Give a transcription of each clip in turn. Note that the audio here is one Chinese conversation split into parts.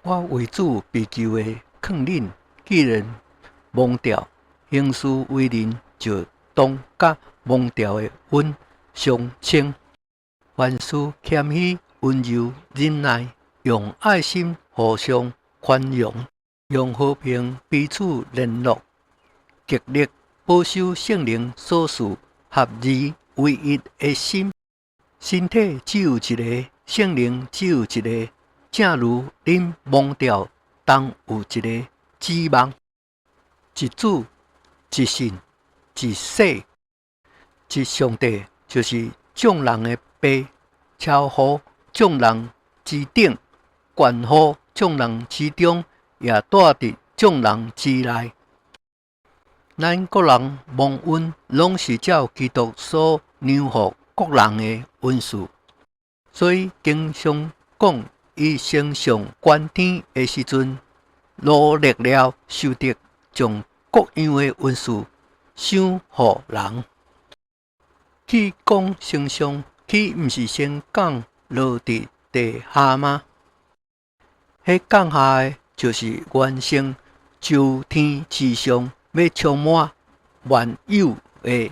我为主被求的劝恁，既然忘掉行事为人，就当甲忘掉的恩相称。凡事谦虚、温柔、忍耐，用爱心互相宽容，用和平彼此联络，极力保守圣灵所赐合而为一的心。身体只有一个，圣灵只有一个，正如恁忘掉当有一个指望，一主、一信、一洗、一上帝，就是众人的爸，超乎众人之顶，悬乎众人之中，也带伫众人之内。咱各人蒙恩，拢是照基督所量予各人的恩赐，所以经常讲，伊升上观天的时阵，努力了，受得将各样的恩赐赏予人。去讲升上，去毋是先降落伫地下吗？迄降下的，就是原先就天之上要充满万有的。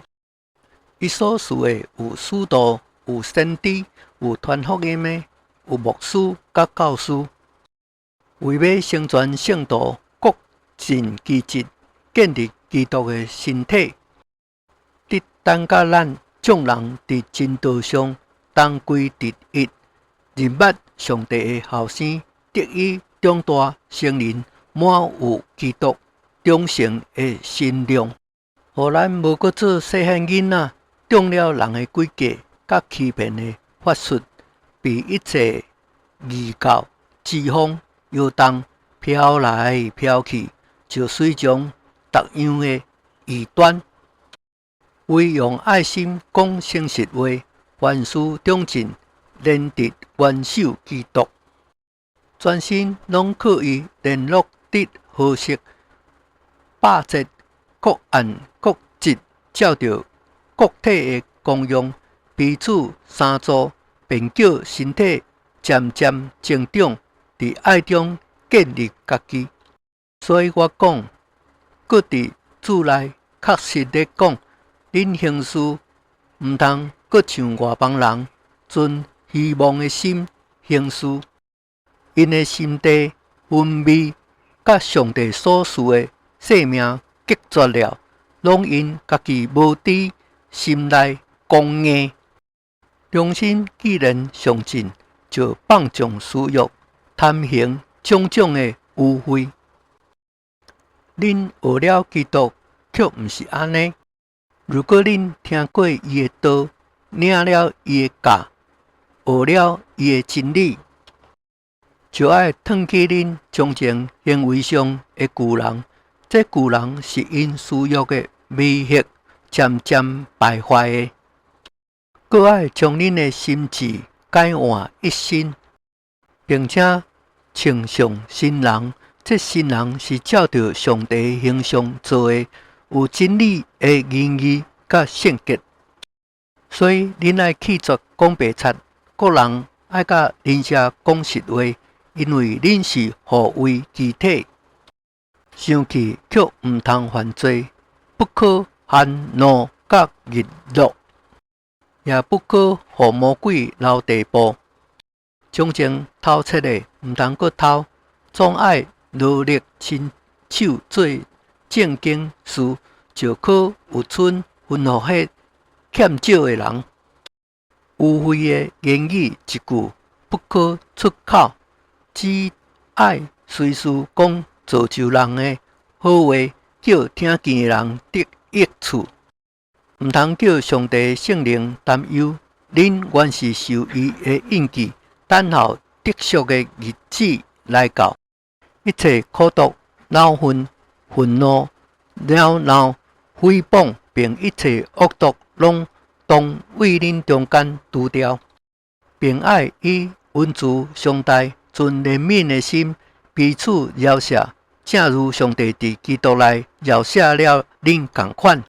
伊所赐的有使徒，有先知，有传福音的，有牧师甲教师，为要成全圣徒，各尽其职，建立基督的身体，得等甲咱众人伫真道上同归伫一，认捌上帝的后生，得以长大成人，满有基督忠诚的身量，互咱无搁做细汉囡仔，中了人的诡计甲欺骗的法术，被一切异教之风摇动，飘来飘去，就随从各样的异端。唯用爱心讲诚实话，凡事忠进，连得元首基督，全身拢可以联络得和谐，百节各按各职，照着各体的功用，彼此相助，便叫身体渐渐成长，伫爱中建立家己。所以我讲，搁伫主内确实咧讲，恁行事毋通搁像外邦人，存虚妄的心行事，因的心地昏昧，甲上帝所赐的性命隔绝了，拢因家己无知，心内刚硬。良心既然上进，就放纵私欲，贪行种种的污秽。恁学了基督，却毋是安尼。如果恁听过伊的道，领了伊的教，学了伊的真理，就要脱去恁从前行为上的旧人。这旧人是因私欲的迷惑渐渐败坏的，搁要将恁的心智改换一新，并且穿上新人。这新人是照着上帝的形象做的，有真理的言语甲圣洁。所以恁爱弃绝讲白贼，各人爱甲邻舍讲实话，因为恁是互为肢体。生气却毋通犯罪，不可含怒甲日落，也不可互魔鬼留地步。从前偷窃的毋通搁偷，总爱努力亲手做正经事，就可有剩分互迄欠少的人。污秽的言语一句不可出口，只爱随时讲造就人的好话，叫听见的人得益处。毋通叫上帝圣灵担忧，恁原是受伊的印记，等候得赎的日子来到。一切苦毒、恼恨、愤怒、恼恼、诽谤，并一切恶毒，拢当为恁中间除掉，并爱以温慈相待，存怜悯的心，彼此饶赦，正如上帝伫基督内饶赦了恁同款。